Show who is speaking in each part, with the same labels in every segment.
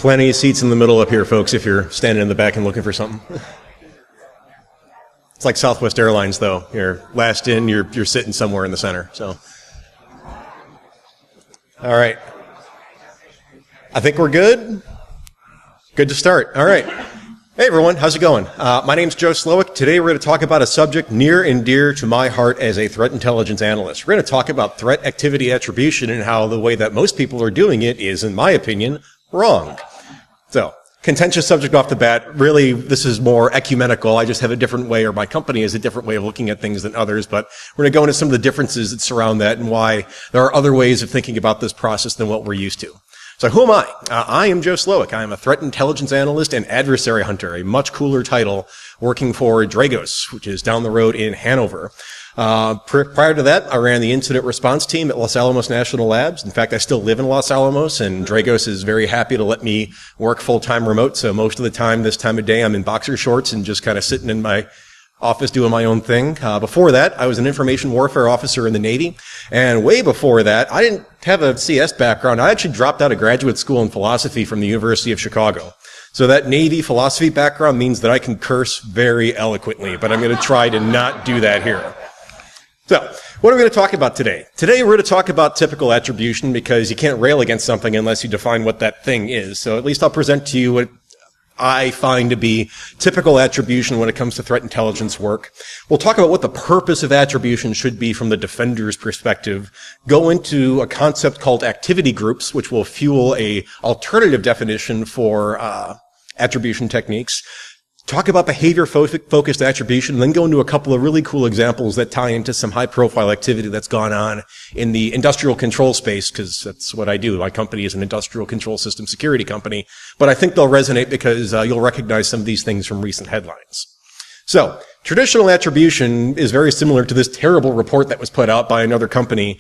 Speaker 1: Plenty of seats in the middle up here, folks, if you're standing in the back and looking for something. It's like Southwest Airlines, though. You're last in, you're sitting somewhere in the center. So, all right. I think we're good. Good to start. All right. Hey, everyone. How's it going? My name's Joe Slowik. Today, we're going to talk about a subject near and dear to my heart as a threat intelligence analyst. We're going to talk about threat activity attribution and how the way that most people are doing it is, in my opinion, wrong. So, contentious subject off the bat. Really, this is more ecumenical. I just have a different way, or my company has a different way of looking at things than others, but we're going to go into some of the differences that surround that and why there are other ways of thinking about this process than what we're used to. So who am I? I am Joe Slowik. I am a threat intelligence analyst and adversary hunter, a much cooler title, working for Dragos, which is down the road in Hanover. Prior to that, I ran the incident response team at Los Alamos National Labs. In fact, I still live in Los Alamos, and Dragos is very happy to let me work full-time remote. So most of the time, this time of day, I'm in boxer shorts and just kind of sitting in my office doing my own thing. Before that, I was an information warfare officer in the Navy. And way before that, I didn't have a CS background. I actually dropped out of graduate school in philosophy from the University of Chicago. So that Navy philosophy background means that I can curse very eloquently, but I'm going to try to not do that here. So, what are we going to talk about today? Today we're going to talk about typical attribution because you can't rail against something unless you define what that thing is. So at least I'll present to you what I find to be typical attribution when it comes to threat intelligence work. We'll talk about what the purpose of attribution should be from the defender's perspective, go into a concept called activity groups, which will fuel a alternative definition for attribution techniques, talk about behavior-focused attribution, and then go into a couple of really cool examples that tie into some high-profile activity that's gone on in the industrial control space, because that's what I do. My company is an industrial control system security company, but I think they'll resonate because you'll recognize some of these things from recent headlines. So, traditional attribution is very similar to this terrible report that was put out by another company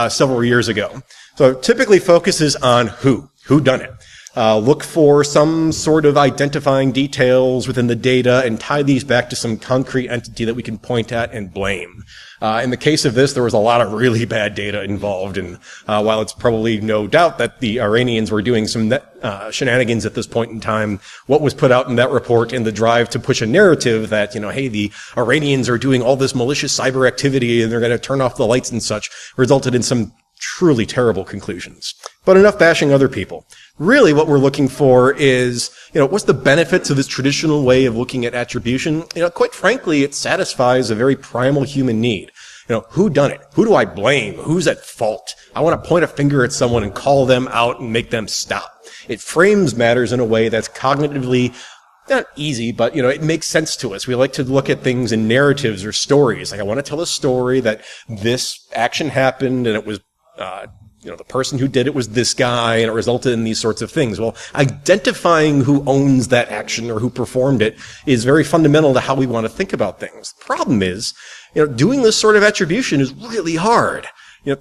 Speaker 1: several years ago. So, it typically focuses on who done it. Look for some sort of identifying details within the data and tie these back to some concrete entity that we can point at and blame. In the case of this, there was a lot of really bad data involved, and while it's probably no doubt that the Iranians were doing some shenanigans at this point in time, what was put out in that report in the drive to push a narrative that, hey, the Iranians are doing all this malicious cyber activity and they're going to turn off the lights and such, resulted in some truly terrible conclusions. But enough bashing other people. Really what we're looking for is, what's the benefits of this traditional way of looking at attribution? Quite frankly, it satisfies a very primal human need. Who done it? Who do I blame? Who's at fault? I want to point a finger at someone and call them out and make them stop. It frames matters in a way that's cognitively not easy, but, it makes sense to us. We like to look at things in narratives or stories. Like, I want to tell a story that this action happened and it was the person who did it was this guy, and it resulted in these sorts of things. Well, identifying who owns that action or who performed it is very fundamental to how we want to think about things. The problem is, doing this sort of attribution is really hard.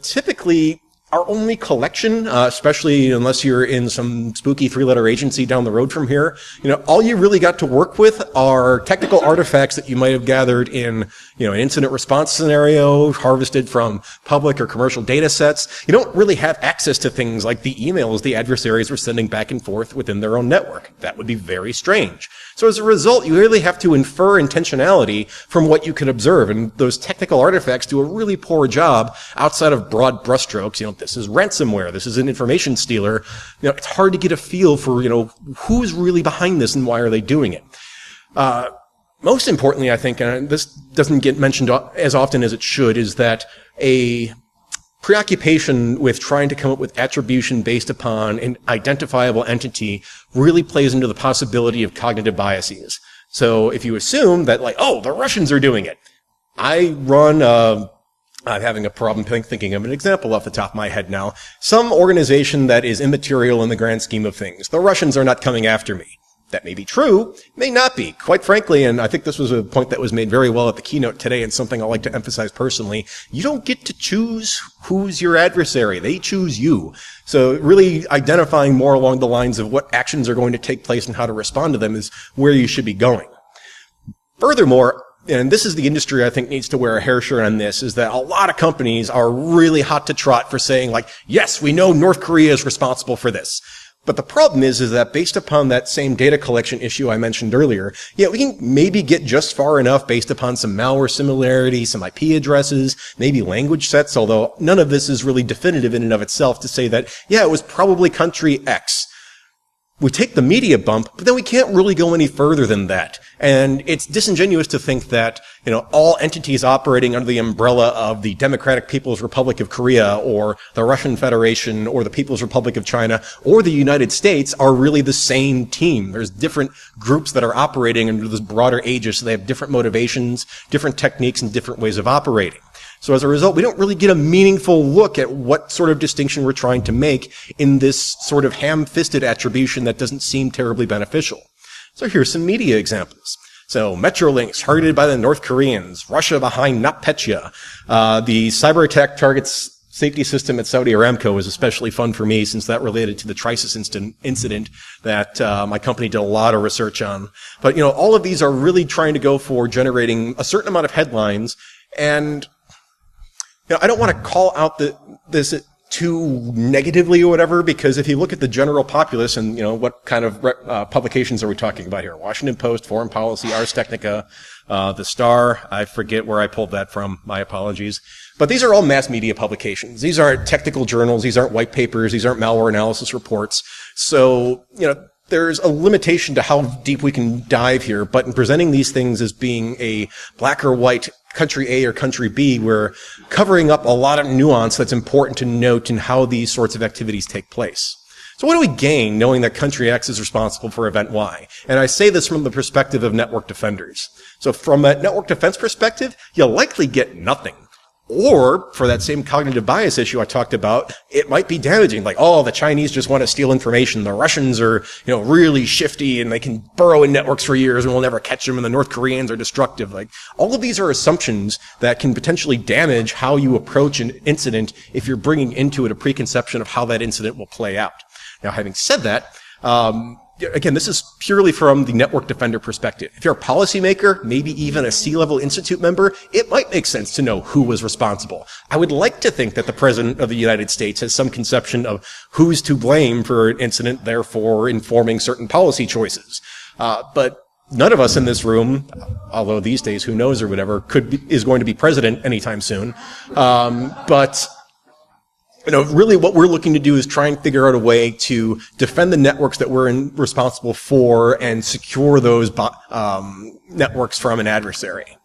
Speaker 1: Typically, our only collection, especially unless you're in some spooky three-letter agency down the road from here, all you really got to work with are technical artifacts that you might have gathered in, an incident response scenario, harvested from public or commercial data sets. You don't really have access to things like the emails the adversaries were sending back and forth within their own network. That would be very strange. So as a result, you really have to infer intentionality from what you can observe, and those technical artifacts do a really poor job outside of broad brushstrokes. This is ransomware, this is an information stealer. It's hard to get a feel for, who's really behind this and why are they doing it. Most importantly, I think, and this doesn't get mentioned as often as it should, is that a preoccupation with trying to come up with attribution based upon an identifiable entity really plays into the possibility of cognitive biases. So if you assume that, the Russians are doing it. I'm having a problem thinking of an example off the top of my head now. Some organization that is immaterial in the grand scheme of things. The Russians are not coming after me. That may be true, may not be. Quite frankly, and I think this was a point that was made very well at the keynote today and something I like to emphasize personally, you don't get to choose who's your adversary. They choose you. So really identifying more along the lines of what actions are going to take place and how to respond to them is where you should be going. Furthermore, and this is the industry I think needs to wear a hair shirt on this, is that a lot of companies are really hot to trot for saying, yes, we know North Korea is responsible for this. But the problem is that based upon that same data collection issue I mentioned earlier, yeah, we can maybe get just far enough based upon some malware similarity, some IP addresses, maybe language sets, although none of this is really definitive in and of itself to say that, yeah, it was probably country X. We take the media bump, but then we can't really go any further than that. And it's disingenuous to think that, all entities operating under the umbrella of the Democratic People's Republic of Korea or the Russian Federation or the People's Republic of China or the United States are really the same team. There's different groups that are operating under this broader aegis, so they have different motivations, different techniques, and different ways of operating. So as a result, we don't really get a meaningful look at what sort of distinction we're trying to make in this sort of ham-fisted attribution that doesn't seem terribly beneficial. So here's some media examples. So Metrolinx targeted by the North Koreans, Russia behind NotPetya. The cyber attack targets safety system at Saudi Aramco was especially fun for me since that related to the Trisis incident that my company did a lot of research on. But, all of these are really trying to go for generating a certain amount of headlines, and I don't want to call out this too negatively or whatever, because if you look at the general populace and, what kind of publications are we talking about here? Washington Post, Foreign Policy, Ars Technica, The Star, I forget where I pulled that from, my apologies. But these are all mass media publications. These aren't technical journals, these aren't white papers, these aren't malware analysis reports. So, there's a limitation to how deep we can dive here, but in presenting these things as being a black or white country A or country B, we're covering up a lot of nuance that's important to note in how these sorts of activities take place. So what do we gain knowing that country X is responsible for event Y? And I say this from the perspective of network defenders. So from a network defense perspective, you'll likely get nothing. Or, for that same cognitive bias issue I talked about, it might be damaging. Like, the Chinese just want to steal information. The Russians are, really shifty and they can burrow in networks for years and we'll never catch them. And the North Koreans are destructive. Like, all of these are assumptions that can potentially damage how you approach an incident if you're bringing into it a preconception of how that incident will play out. Now, having said that, again, this is purely from the network defender perspective. If you're a policymaker, maybe even a C-level institute member, it might make sense to know who was responsible. I would like to think that the President of the United States has some conception of who's to blame for an incident, therefore informing certain policy choices. But none of us in this room, although these days who knows or whatever, is going to be president anytime soon. But really what we're looking to do is try and figure out a way to defend the networks that we're responsible for and secure those networks from an adversary.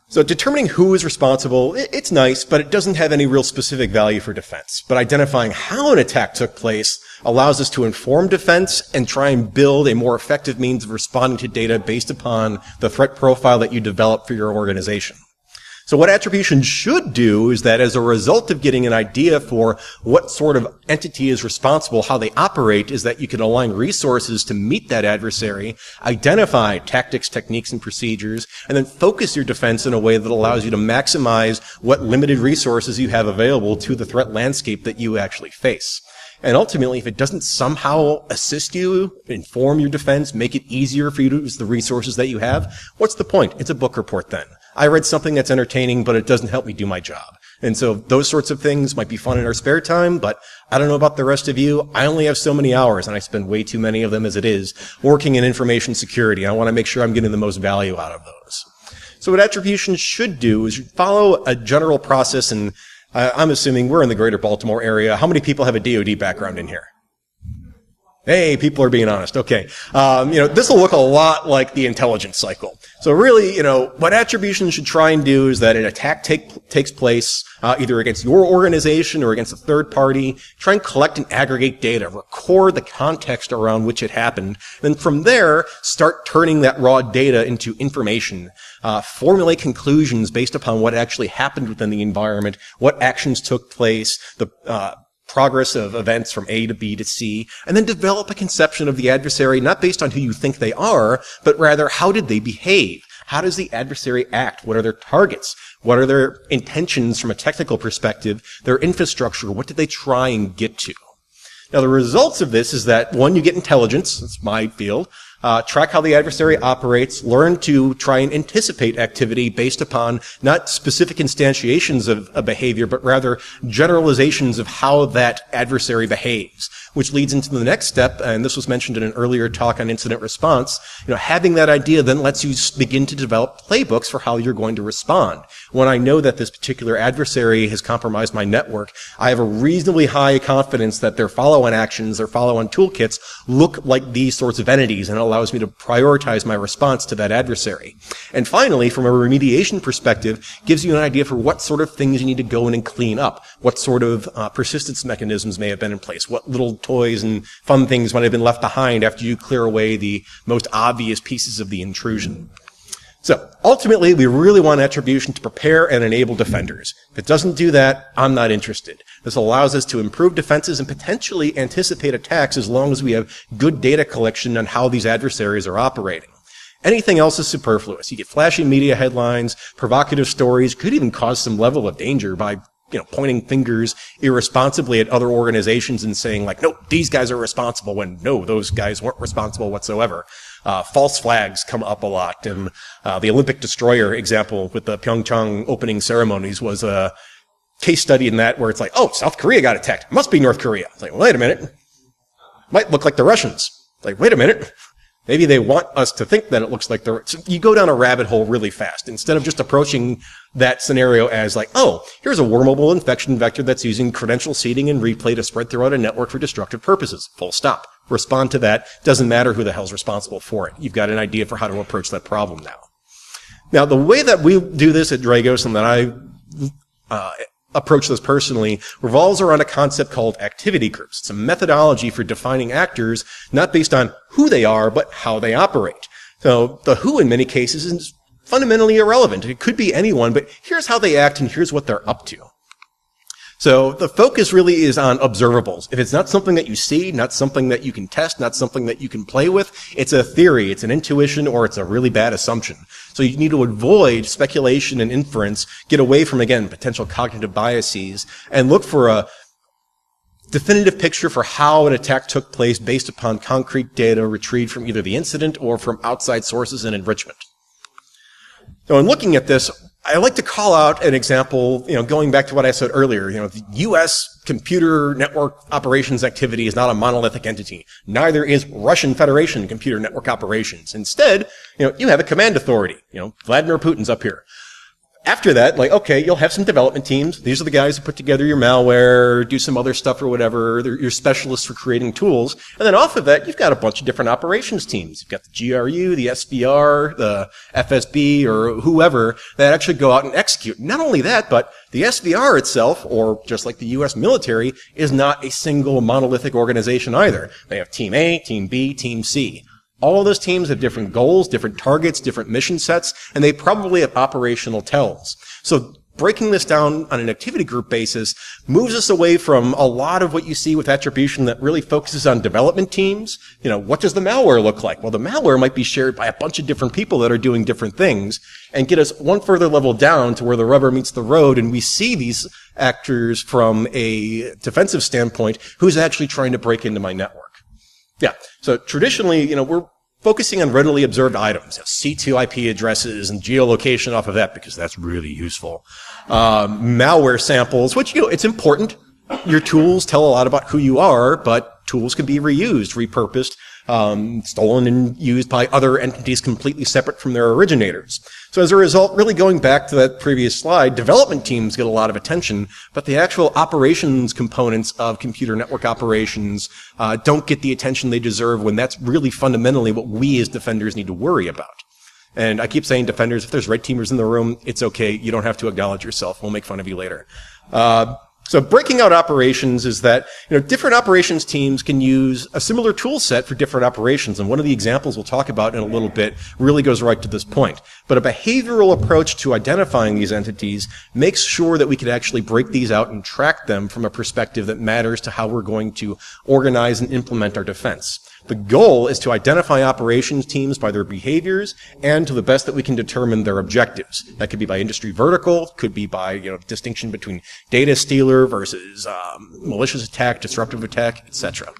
Speaker 1: So determining who is responsible, it's nice, but it doesn't have any real specific value for defense. But identifying how an attack took place allows us to inform defense and try and build a more effective means of responding to data based upon the threat profile that you develop for your organization. So what attribution should do is that as a result of getting an idea for what sort of entity is responsible, how they operate, is that you can align resources to meet that adversary, identify tactics, techniques, and procedures, and then focus your defense in a way that allows you to maximize what limited resources you have available to the threat landscape that you actually face. And ultimately, if it doesn't somehow assist you, inform your defense, make it easier for you to use the resources that you have, what's the point? It's a book report then. I read something that's entertaining, but it doesn't help me do my job. And so those sorts of things might be fun in our spare time, but I don't know about the rest of you. I only have so many hours, and I spend way too many of them as it is, working in information security. I want to make sure I'm getting the most value out of those. So what attribution should do is follow a general process, and I'm assuming we're in the greater Baltimore area. How many people have a DoD background in here? Hey, people are being honest. Okay. This will look a lot like the intelligence cycle. So really, what attribution should try and do is that an attack takes place, either against your organization or against a third party. Try and collect and aggregate data, record the context around which it happened. Then from there, start turning that raw data into information. Formulate conclusions based upon what actually happened within the environment, what actions took place, the, progress of events from A to B to C, and then develop a conception of the adversary not based on who you think they are, but rather how did they behave? How does the adversary act? What are their targets? What are their intentions from a technical perspective? Their infrastructure? What did they try and get to? Now, the results of this is that, one, you get intelligence. That's my field. Track how the adversary operates, learn to try and anticipate activity based upon not specific instantiations of a behavior, but rather generalizations of how that adversary behaves. which leads into the next step, and this was mentioned in an earlier talk on incident response. Having that idea then lets you begin to develop playbooks for how you're going to respond. When I know that this particular adversary has compromised my network, I have a reasonably high confidence that their follow-on actions, their follow-on toolkits look like these sorts of entities, and it allows me to prioritize my response to that adversary. And finally, from a remediation perspective, gives you an idea for what sort of things you need to go in and clean up, what sort of persistence mechanisms may have been in place, what little toys and fun things might have been left behind after you clear away the most obvious pieces of the intrusion. So ultimately, we really want attribution to prepare and enable defenders. If it doesn't do that, I'm not interested. This allows us to improve defenses and potentially anticipate attacks as long as we have good data collection on how these adversaries are operating. Anything else is superfluous. You get flashy media headlines, provocative stories, could even cause some level of danger by pointing fingers irresponsibly at other organizations and saying like, no, these guys are responsible, when no, those guys weren't responsible whatsoever. False flags come up a lot, and the Olympic destroyer example with the Pyeongchang opening ceremonies was a case study in that, where it's like, oh, South Korea got attacked. It must be North Korea. It's like, well, wait a minute. Might look like the Russians. Like, wait a minute. Maybe they want us to think that it looks like so you go down a rabbit hole really fast, instead of just approaching that scenario as like, oh, here's a wormable infection vector that's using credential seeding and replay to spread throughout a network for destructive purposes. Full stop. Respond to that. Doesn't matter who the hell's responsible for it. You've got an idea for how to approach that problem now. Now, the way that we do this at Dragos, and that I approach this personally, revolves around a concept called activity groups. It's a methodology for defining actors, not based on who they are, but how they operate. So the who in many cases is fundamentally irrelevant. It could be anyone, but here's how they act and here's what they're up to. So the focus really is on observables. If it's not something that you see, not something that you can test, not something that you can play with, it's a theory, it's an intuition, or it's a really bad assumption. So you need to avoid speculation and inference, get away from, again, potential cognitive biases, and look for a definitive picture for how an attack took place based upon concrete data retrieved from either the incident or from outside sources and enrichment. So in looking at this, I like to call out an example, going back to what I said earlier, the U.S. computer network operations activity is not a monolithic entity. Neither is Russian Federation computer network operations. Instead, you have a command authority. Vladimir Putin's up here. After that, okay, you'll have some development teams. These are the guys who put together your malware, do some other stuff or whatever. They're your specialists for creating tools. And then off of that, you've got a bunch of different operations teams. You've got the GRU, the SVR, the FSB, or whoever that actually go out and execute. Not only that, but the SVR itself, or just like the U.S. military, is not a single monolithic organization either. They have Team A, Team B, Team C. All of those teams have different goals, different targets, different mission sets, and they probably have operational tells. So breaking this down on an activity group basis moves us away from a lot of what you see with attribution that really focuses on development teams. What does the malware look like? Well, the malware might be shared by a bunch of different people that are doing different things, and get us one further level down to where the rubber meets the road, and we see these actors from a defensive standpoint, who's actually trying to break into my network. Yeah, so traditionally, we're focusing on readily observed items, C2 IP addresses and geolocation off of that, because that's really useful. Malware samples, which, it's important. Your tools tell a lot about who you are, but tools can be reused, repurposed, stolen and used by other entities completely separate from their originators. So as a result, really going back to that previous slide, development teams get a lot of attention, but the actual operations components of computer network operations don't get the attention they deserve, when that's really fundamentally what we as defenders need to worry about. And I keep saying defenders, if there's red teamers in the room, it's okay. You don't have to acknowledge yourself. We'll make fun of you later. So breaking out operations is that, different operations teams can use a similar tool set for different operations. And one of the examples we'll talk about in a little bit really goes right to this point. But a behavioral approach to identifying these entities makes sure that we can actually break these out and track them from a perspective that matters to how we're going to organize and implement our defense. The goal is to identify operations teams by their behaviors and to the best that we can determine their objectives. That could be by industry vertical, could be by, distinction between data stealer versus malicious attack, disruptive attack, etc.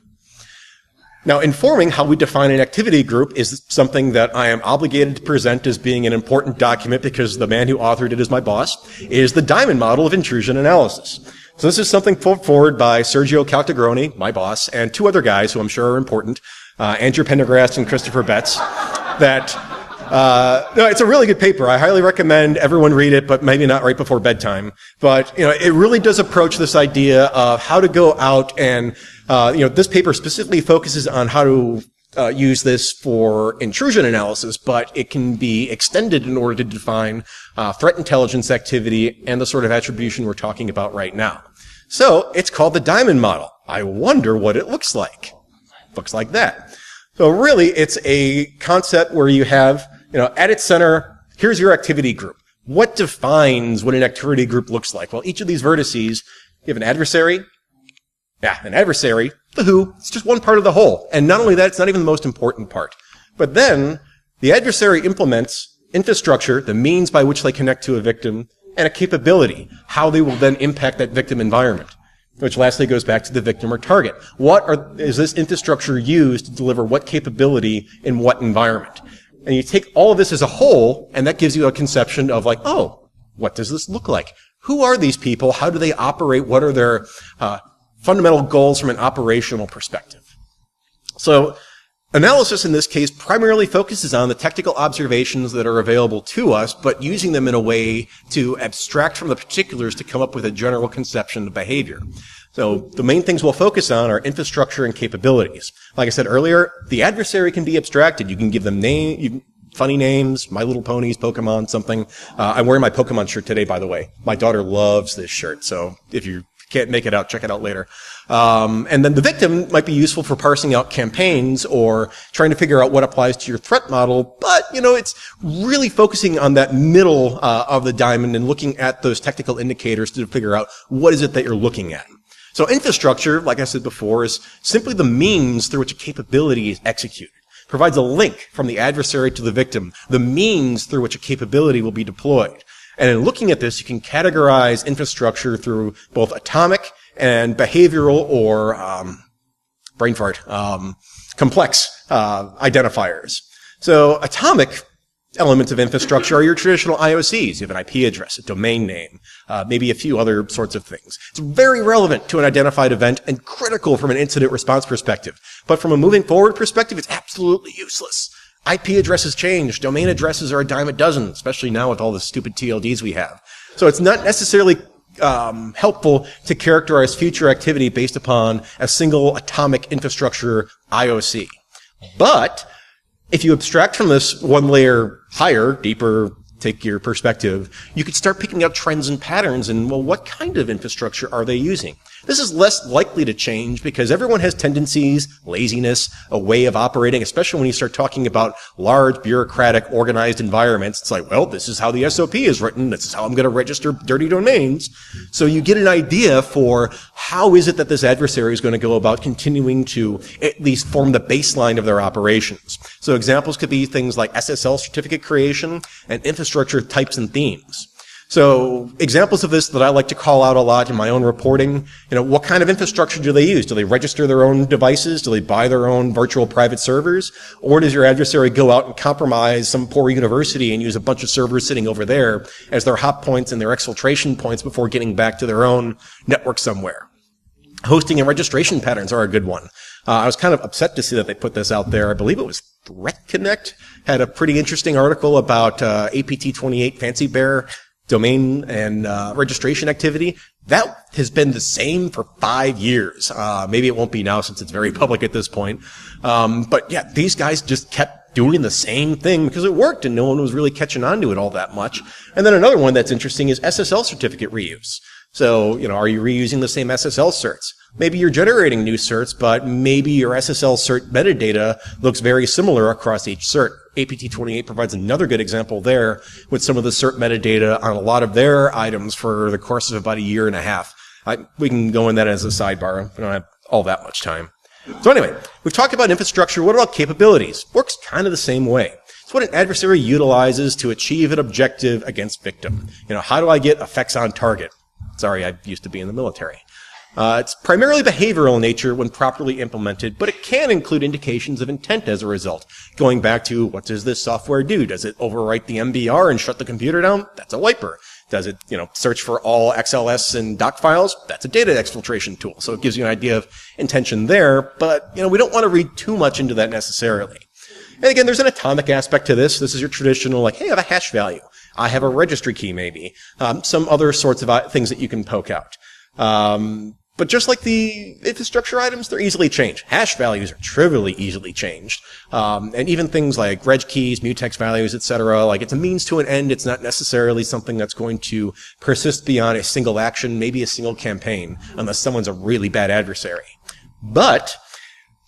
Speaker 1: Now, informing how we define an activity group is something that I am obligated to present as being an important document, because the man who authored it is my boss, is the diamond model of intrusion analysis. So this is something put forward by Sergio Caltagrone, my boss, and two other guys who I'm sure are important, Andrew Pendergrast and Christopher Betts, that no, it's a really good paper. I highly recommend everyone read it, but maybe not right before bedtime. But, it really does approach this idea of how to go out and, this paper specifically focuses on how to use this for intrusion analysis, but it can be extended in order to define threat intelligence activity and the sort of attribution we're talking about right now. So it's called the diamond model. I wonder what it looks like. Looks like that. So really, it's a concept where you have, at its center, here's your activity group. What defines what an activity group looks like? Well, each of these vertices, you have an adversary. Yeah, an adversary, the who, it's just one part of the whole. And not only that, it's not even the most important part. But then, the adversary implements infrastructure, the means by which they connect to a victim, and a capability, how they will then impact that victim environment. Which lastly goes back to the victim or target. Is this infrastructure used to deliver what capability in what environment? And you take all of this as a whole, and that gives you a conception of like, oh, what does this look like? Who are these people? How do they operate? What are their fundamental goals from an operational perspective? So analysis in this case primarily focuses on the technical observations that are available to us, but using them in a way to abstract from the particulars to come up with a general conception of behavior. So the main things we'll focus on are infrastructure and capabilities. Like I said earlier, the adversary can be abstracted. You can give them funny names, My Little Ponies, Pokemon, something. I'm wearing my Pokemon shirt today, by the way. My daughter loves this shirt, so if you can't make it out, check it out later. And then the victim might be useful for parsing out campaigns or trying to figure out what applies to your threat model. But, it's really focusing on that middle of the diamond and looking at those technical indicators to figure out what is it that you're looking at. So infrastructure, like I said before, is simply the means through which a capability is executed. Provides a link from the adversary to the victim, the means through which a capability will be deployed. And in looking at this, you can categorize infrastructure through both atomic and behavioral or complex identifiers. So atomic elements of infrastructure are your traditional IOCs. You have an IP address, a domain name, maybe a few other sorts of things. It's very relevant to an identified event and critical from an incident response perspective. But from a moving forward perspective, it's absolutely useless. IP addresses change. Domain addresses are a dime a dozen, especially now with all the stupid TLDs we have. So it's not necessarily helpful to characterize future activity based upon a single atomic infrastructure IOC. But if you abstract from this one layer higher, deeper, take your perspective, you could start picking up trends and patterns and, well, what kind of infrastructure are they using? This is less likely to change because everyone has tendencies, laziness, a way of operating, especially when you start talking about large, bureaucratic, organized environments. It's like, well, this is how the SOP is written. This is how I'm going to register dirty domains. So you get an idea for how is it that this adversary is going to go about continuing to at least form the baseline of their operations. So examples could be things like SSL certificate creation and infrastructure types and themes. So examples of this that I like to call out a lot in my own reporting, what kind of infrastructure do they use? Do they register their own devices? Do they buy their own virtual private servers? Or does your adversary go out and compromise some poor university and use a bunch of servers sitting over there as their hot points and their exfiltration points before getting back to their own network somewhere? Hosting and registration patterns are a good one. I was kind of upset to see that they put this out there. I believe it was Threat Connect had a pretty interesting article about APT28 Fancy Bear domain and registration activity. That has been the same for 5 years. Maybe it won't be now since it's very public at this point. But yeah, these guys just kept doing the same thing because it worked and no one was really catching on to it all that much. And then another one that's interesting is SSL certificate reuse. So, are you reusing the same SSL certs? Maybe you're generating new certs, but maybe your SSL cert metadata looks very similar across each cert. APT28 provides another good example there with some of the cert metadata on a lot of their items for the course of about a year and a half. We can go in that as a sidebar. We don't have all that much time. So anyway, we've talked about infrastructure. What about capabilities? Works kind of the same way. It's what an adversary utilizes to achieve an objective against victim. How do I get effects on target? Sorry, I used to be in the military. It's primarily behavioral in nature when properly implemented, but it can include indications of intent as a result. Going back to, what does this software do? Does it overwrite the MBR and shut the computer down? That's a wiper. Does it, search for all XLS and doc files? That's a data exfiltration tool. So it gives you an idea of intention there, but, we don't want to read too much into that necessarily. And again, there's an atomic aspect to this. This is your traditional, like, hey, I have a hash value. I have a registry key, maybe. Some other sorts of things that you can poke out. But just like the infrastructure items, they're easily changed. Hash values are trivially easily changed. And even things like reg keys, mutex values, etc. Like, it's a means to an end. It's not necessarily something that's going to persist beyond a single action, maybe a single campaign, unless someone's a really bad adversary. But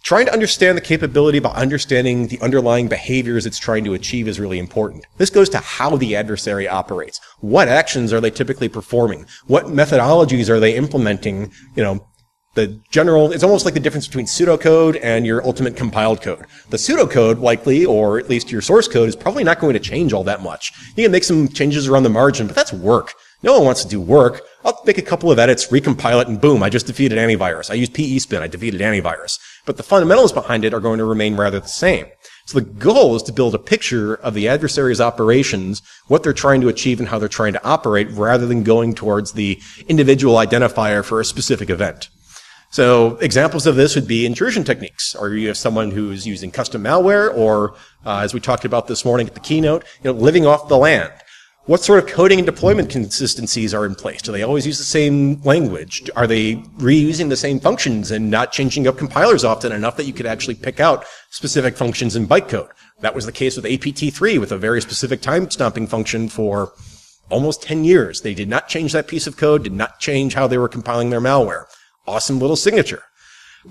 Speaker 1: trying to understand the capability by understanding the underlying behaviors it's trying to achieve is really important. This goes to how the adversary operates. What actions are they typically performing? What methodologies are they implementing? It's almost like the difference between pseudocode and your ultimate compiled code. The pseudocode likely, or at least your source code, is probably not going to change all that much. You can make some changes around the margin, but that's work. No one wants to do work. I'll make a couple of edits, recompile it, and boom, I just defeated antivirus. I used PE spin, I defeated antivirus. But the fundamentals behind it are going to remain rather the same. So the goal is to build a picture of the adversary's operations, what they're trying to achieve and how they're trying to operate, rather than going towards the individual identifier for a specific event. So examples of this would be intrusion techniques, or you have someone who's using custom malware, or as we talked about this morning at the keynote, living off the land. What sort of coding and deployment consistencies are in place? Do they always use the same language? Are they reusing the same functions and not changing up compilers often enough that you could actually pick out specific functions in bytecode? That was the case with APT3 with a very specific time stomping function for almost 10 years. They did not change that piece of code, did not change how they were compiling their malware. Awesome little signature.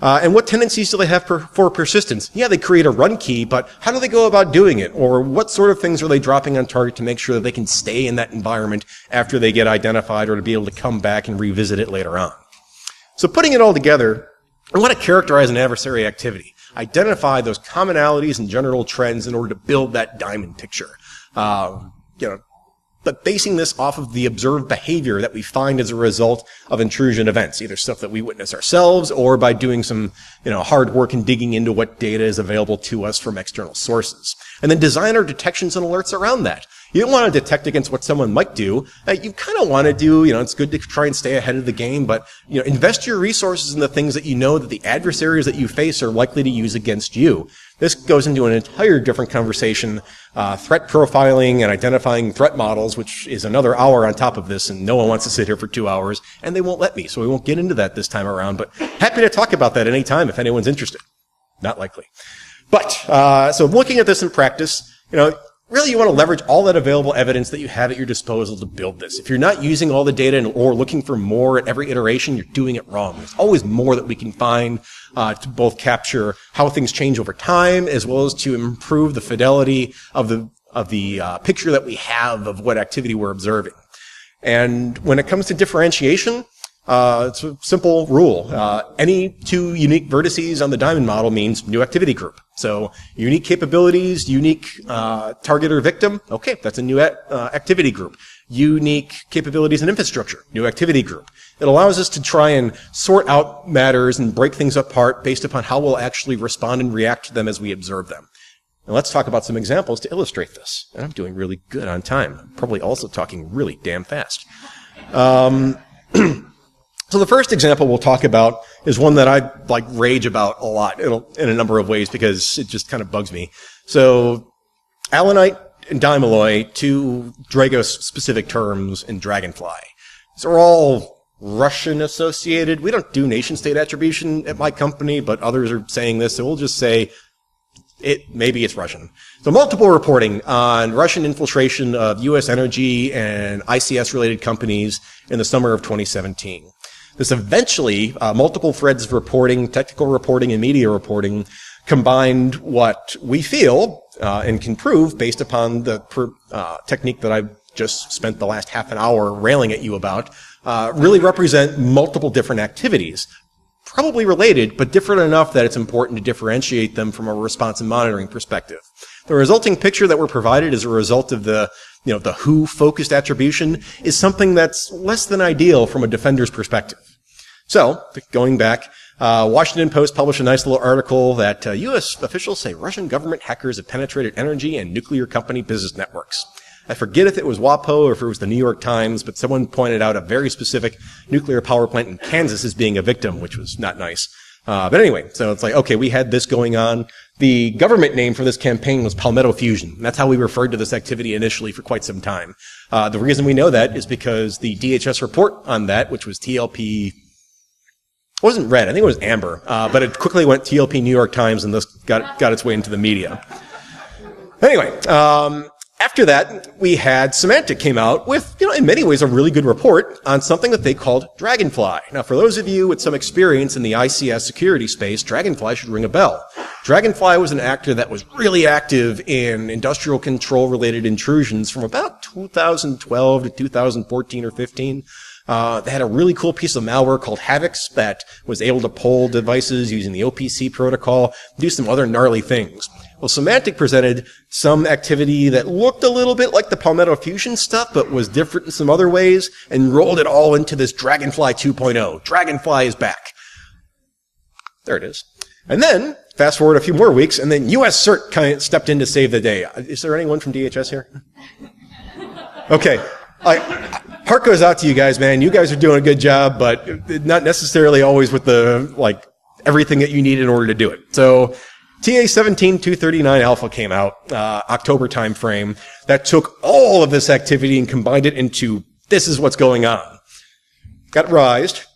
Speaker 1: And what tendencies do they have for persistence? Yeah, they create a run key, but how do they go about doing it? Or what sort of things are they dropping on target to make sure that they can stay in that environment after they get identified, or to be able to come back and revisit it later on? So putting it all together, I want to characterize an adversary activity, identify those commonalities and general trends in order to build that diamond picture. But basing this off of the observed behavior that we find as a result of intrusion events, either stuff that we witness ourselves or by doing some, hard work and digging into what data is available to us from external sources. And then design our detections and alerts around that. You don't want to detect against what someone might do. You kind of want to do, it's good to try and stay ahead of the game, but, invest your resources in the things that you know that the adversaries that you face are likely to use against you. This goes into an entire different conversation, threat profiling and identifying threat models, which is another hour on top of this, and no one wants to sit here for 2 hours, and they won't let me, so we won't get into that this time around, but happy to talk about that any time if anyone's interested. Not likely. But, so looking at this in practice, really you want to leverage all that available evidence that you have at your disposal to build this. If you're not using all the data or looking for more at every iteration, you're doing it wrong. There's always more that we can find to both capture how things change over time, as well as to improve the fidelity of the picture that we have of what activity we're observing. And when it comes to differentiation, it's a simple rule. Any two unique vertices on the diamond model means new activity group. So unique capabilities, unique target or victim, okay, that's a new activity group. Unique capabilities and infrastructure, new activity group. It allows us to try and sort out matters and break things apart based upon how we'll actually respond and react to them as we observe them. And let's talk about some examples to illustrate this. And I'm doing really good on time. I'm probably also talking really damn fast. So the first example we'll talk about is one that I rage about a lot in a number of ways because it just kind of bugs me. So ALLANITE and Dymaloy, two Dragos-specific terms in Dragonfly. These are all Russian associated. We don't do nation-state attribution at my company, but others are saying this, so we'll just say maybe it's Russian. So multiple reporting on Russian infiltration of U.S. energy and ICS-related companies in the summer of 2017. This eventually, multiple threads of reporting, technical reporting, and media reporting combined what we feel and can prove based upon the technique that I've just spent the last half an hour railing at you about, really represent multiple different activities. Probably related, but different enough that it's important to differentiate them from a response and monitoring perspective. The resulting picture that we're provided as a result of the who-focused attribution is something that's less than ideal from a defender's perspective. So, going back, Washington Post published a nice little article that U.S. officials say Russian government hackers have penetrated energy and nuclear company business networks. I forget if it was WAPO or if it was the New York Times, but someone pointed out a very specific nuclear power plant in Kansas as being a victim, which was not nice. But anyway, so it's like, okay, we had this going on. The government name for this campaign was PALMETTO Fusion. That's how we referred to this activity initially for quite some time. The reason we know that is because the DHS report on that, which was TLP, wasn't red, I think it was amber, but it quickly went TLP New York Times and this got its way into the media. Anyway, after that, we had Symantec came out with, in many ways, a really good report on something that they called Dragonfly. Now, for those of you with some experience in the ICS security space, Dragonfly should ring a bell. Dragonfly was an actor that was really active in industrial control-related intrusions from about 2012 to 2014 or 15. They had a really cool piece of malware called Havix that was able to poll devices using the OPC protocol, do some other gnarly things. Well, Symantec presented some activity that looked a little bit like the Palmetto Fusion stuff, but was different in some other ways, and rolled it all into this Dragonfly 2.0. Dragonfly is back. There it is. And then, fast forward a few more weeks, and then US CERT kind of stepped in to save the day. Is there anyone from DHS here? Okay. Heart goes out to you guys, man. You guys are doing a good job, but not necessarily always with the, everything that you need in order to do it. So, TA17239 Alpha came out, October timeframe, that took all of this activity and combined it into, this is what's going on. Got revised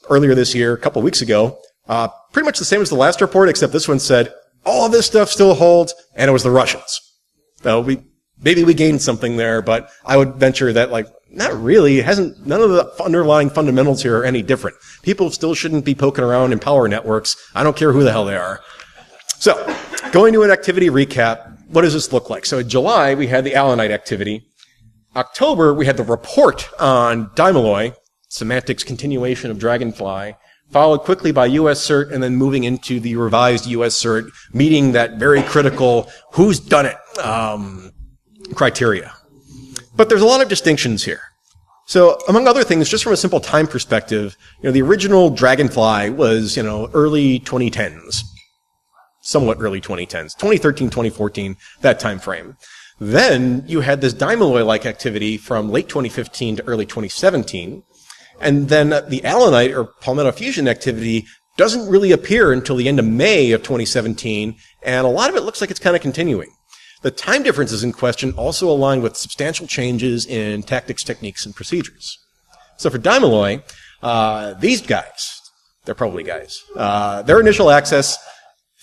Speaker 1: earlier this year, a couple weeks ago, pretty much the same as the last report, except this one said, all of this stuff still holds, and it was the Russians. So maybe we gained something there, but I would venture that, not really. None of the underlying fundamentals here are any different. People still shouldn't be poking around in power networks. I don't care who the hell they are. So, going to an activity recap, what does this look like? So in July, we had the ALLANITE activity. October, we had the report on Dymaloy, Symantec's continuation of Dragonfly, followed quickly by US CERT, and then moving into the revised US CERT, meeting that very critical who's done it criteria. But there's a lot of distinctions here. So, among other things, just from a simple time perspective, the original Dragonfly was, early 2010s. Somewhat early 2010s, 2013, 2014, that time frame. Then you had this Dymaloy-like activity from late 2015 to early 2017, and then the ALLANITE or Palmetto Fusion activity doesn't really appear until the end of May of 2017, and a lot of it looks like it's kind of continuing. The time differences in question also align with substantial changes in tactics, techniques, and procedures. So for Dymaloy, these guys, they're probably guys, their initial access,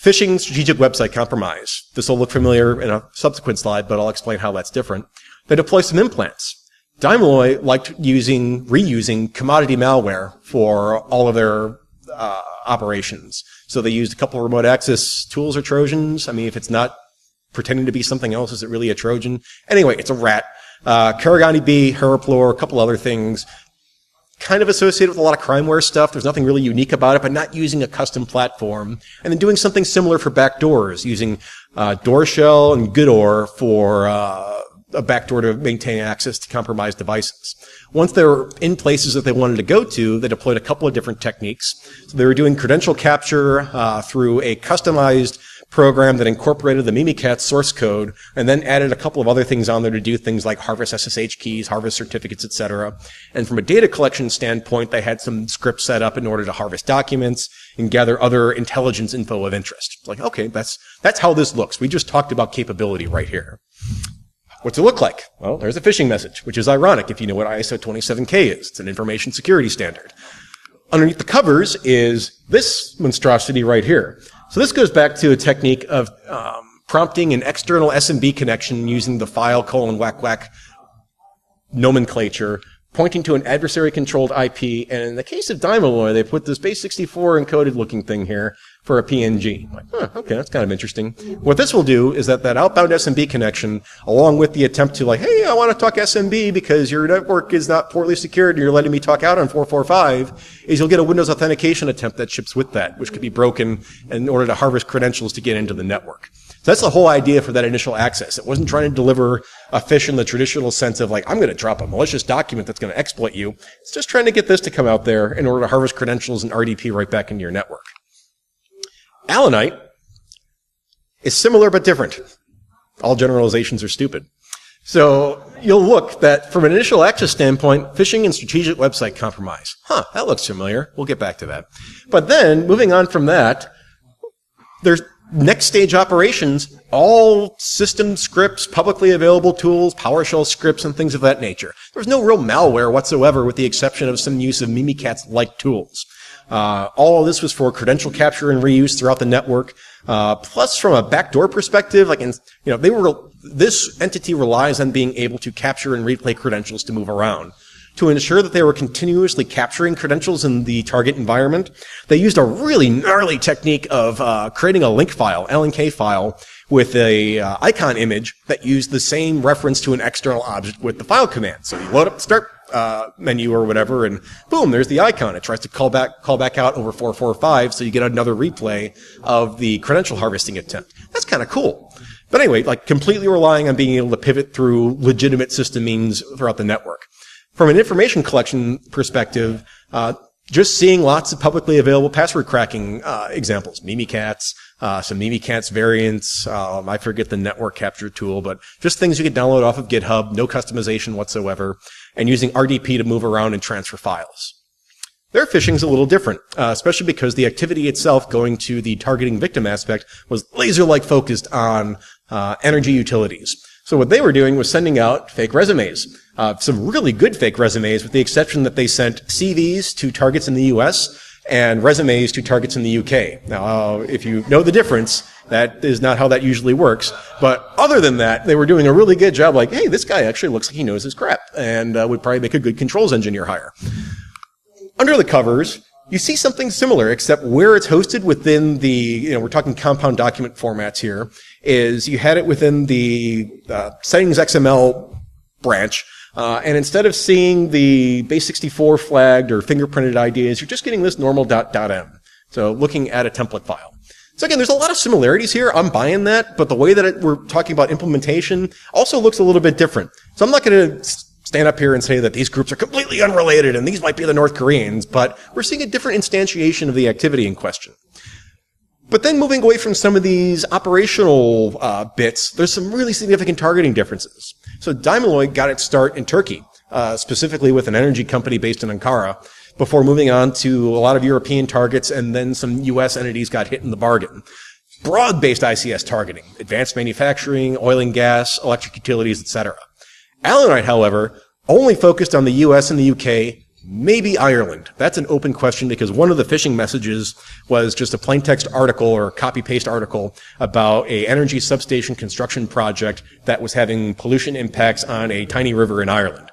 Speaker 1: phishing strategic website compromise. This will look familiar in a subsequent slide, but I'll explain how that's different. They deploy some implants. Dymaloy liked reusing commodity malware for all of their operations. So they used a couple of remote access tools or Trojans. I mean, if it's not pretending to be something else, is it really a Trojan? Anyway, it's a rat. Karagani B, Heraplor, a couple other things. Kind of associated with a lot of crimeware stuff. There's nothing really unique about it, but not using a custom platform. And then doing something similar for backdoors, using DoorShell and Goodor for a backdoor to maintain access to compromised devices. Once they were in places that they wanted to go to, they deployed a couple of different techniques. So they were doing credential capture through a customized program that incorporated the Mimikatz source code and then added a couple of other things on there to do things like harvest SSH keys, harvest certificates, etc. And from a data collection standpoint, they had some scripts set up in order to harvest documents and gather other intelligence info of interest. Like, okay, that's how this looks. We just talked about capability right here. What's it look like? Well, there's a phishing message, which is ironic if you know what ISO 27K is. It's an information security standard. Underneath the covers is this monstrosity right here. So this goes back to a technique of prompting an external SMB connection using the file : whack whack nomenclature, pointing to an adversary-controlled IP, and in the case of Dymaloy, they put this base64 encoded-looking thing here for a PNG. Like, okay, that's kind of interesting. What this will do is that outbound SMB connection, along with the attempt to hey, I want to talk SMB because your network is not poorly secured and you're letting me talk out on 445, is you'll get a Windows authentication attempt that ships with that, which could be broken in order to harvest credentials to get into the network. So that's the whole idea for that initial access. It wasn't trying to deliver a phish in the traditional sense of I'm going to drop a malicious document that's going to exploit you. It's just trying to get this to come out there in order to harvest credentials and RDP right back into your network. ALLANITE is similar but different. All generalizations are stupid. So you'll look that from an initial access standpoint, phishing and strategic website compromise. That looks familiar. We'll get back to that. But then, moving on from that, there's next stage operations, all system scripts, publicly available tools, PowerShell scripts, and things of that nature. There's no real malware whatsoever with the exception of some use of Mimikatz-like tools. All of this was for credential capture and reuse throughout the network. Plus, from a backdoor perspective, this entity relies on being able to capture and replay credentials to move around. To ensure that they were continuously capturing credentials in the target environment, they used a really gnarly technique of creating a link file, LNK file, with a icon image that used the same reference to an external object with the file command. So you load up the start menu or whatever, and boom, there's the icon. It tries to call back out over 445, so you get another replay of the credential harvesting attempt. That's kind of cool. But anyway, completely relying on being able to pivot through legitimate system means throughout the network. From an information collection perspective, just seeing lots of publicly available password cracking examples, Mimikatz, some Mimikatz variants, I forget the network capture tool, but just things you can download off of GitHub, no customization whatsoever, and using RDP to move around and transfer files. Their phishing's a little different, especially because the activity itself going to the targeting victim aspect was laser-like focused on energy utilities. So what they were doing was sending out fake resumes. Some really good fake resumes, with the exception that they sent CVs to targets in the US and resumes to targets in the UK. Now, if you know the difference, that is not how that usually works. But other than that, they were doing a really good job, hey, this guy actually looks like he knows his crap, and would probably make a good controls engineer hire. Under the covers, you see something similar, except where it's hosted within the, we're talking compound document formats here, is you had it within the settings XML branch, and instead of seeing the base64 flagged or fingerprinted IDs, you're just getting this normal .m. So looking at a template file. So again, there's a lot of similarities here. I'm buying that, but the way that we're talking about implementation also looks a little bit different. So I'm not going to stand up here and say that these groups are completely unrelated and these might be the North Koreans, but we're seeing a different instantiation of the activity in question. But then moving away from some of these operational bits, there's some really significant targeting differences. So Dymaloy got its start in Turkey, specifically with an energy company based in Ankara, before moving on to a lot of European targets, and then some US entities got hit in the bargain. Broad-based ICS targeting, advanced manufacturing, oil and gas, electric utilities, etc. ALLANITE, however, only focused on the US and the UK, maybe Ireland. That's an open question because one of the phishing messages was just a plain text article or copy-paste article about a energy substation construction project that was having pollution impacts on a tiny river in Ireland.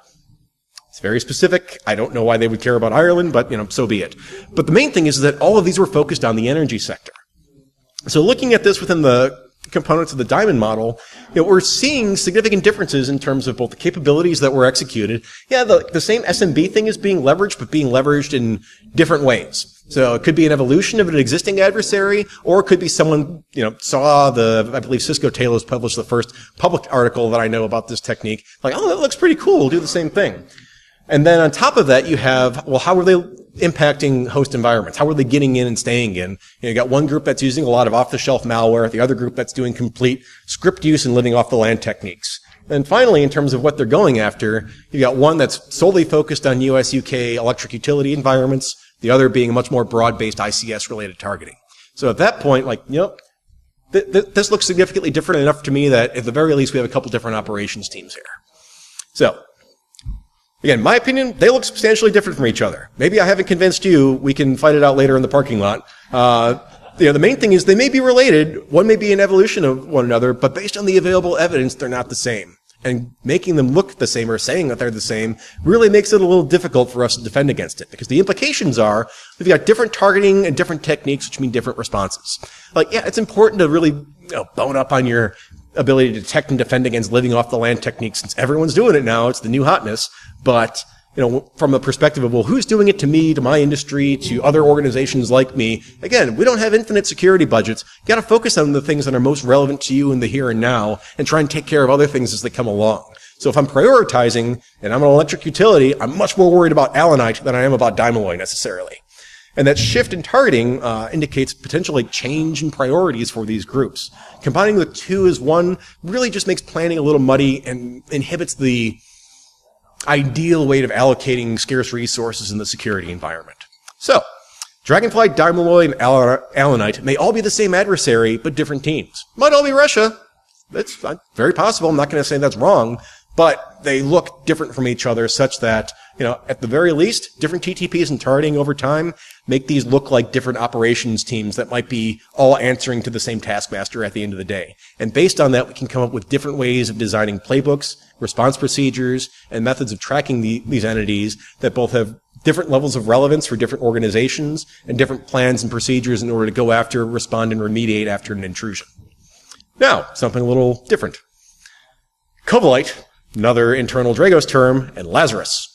Speaker 1: It's very specific. I don't know why they would care about Ireland, but, so be it. But the main thing is that all of these were focused on the energy sector. So looking at this within the components of the diamond model, we're seeing significant differences in terms of both the capabilities that were executed. Yeah, the same SMB thing is being leveraged, but being leveraged in different ways. So it could be an evolution of an existing adversary, or it could be someone, saw I believe Cisco Talos published the first public article that I know about this technique. Oh, that looks pretty cool. We'll do the same thing. And then on top of that, you have, how are they impacting host environments? How are they getting in and staying in? You got one group that's using a lot of off-the-shelf malware, the other group that's doing complete script use and living off the land techniques. And finally, in terms of what they're going after, you got one that's solely focused on US, UK electric utility environments, the other being much more broad-based ICS-related targeting. So at that point, this looks significantly different enough to me that at the very least we have a couple different operations teams here. So, again, my opinion, they look substantially different from each other. Maybe I haven't convinced you. We can fight it out later in the parking lot. The main thing is they may be related. One may be an evolution of one another, but based on the available evidence, they're not the same. And making them look the same or saying that they're the same really makes it a little difficult for us to defend against it, because the implications are we've got different targeting and different techniques, which mean different responses. It's important to really bone up on your ability to detect and defend against living off the land techniques, since everyone's doing it now. It's the new hotness. But, from the perspective of, who's doing it to me, to my industry, to other organizations like me? Again, we don't have infinite security budgets. You got to focus on the things that are most relevant to you in the here and now and try and take care of other things as they come along. So if I'm prioritizing and I'm an electric utility, I'm much more worried about ALLANITE than I am about Dymaloy necessarily. And that shift in targeting indicates potential change in priorities for these groups. Combining the two as one really just makes planning a little muddy and inhibits the ideal way of allocating scarce resources in the security environment. So, Dragonfly, Dynamaloy, and ALLANITE may all be the same adversary, but different teams. Might all be Russia. That's very possible. I'm not going to say that's wrong, but they look different from each other such that, at the very least, different TTPs and targeting over time make these look like different operations teams that might be all answering to the same taskmaster at the end of the day. And based on that, we can come up with different ways of designing playbooks, response procedures, and methods of tracking these entities that both have different levels of relevance for different organizations and different plans and procedures in order to go after, respond, and remediate after an intrusion. Now, something a little different. COVELLITE, another internal Dragos term, and LAZARUS.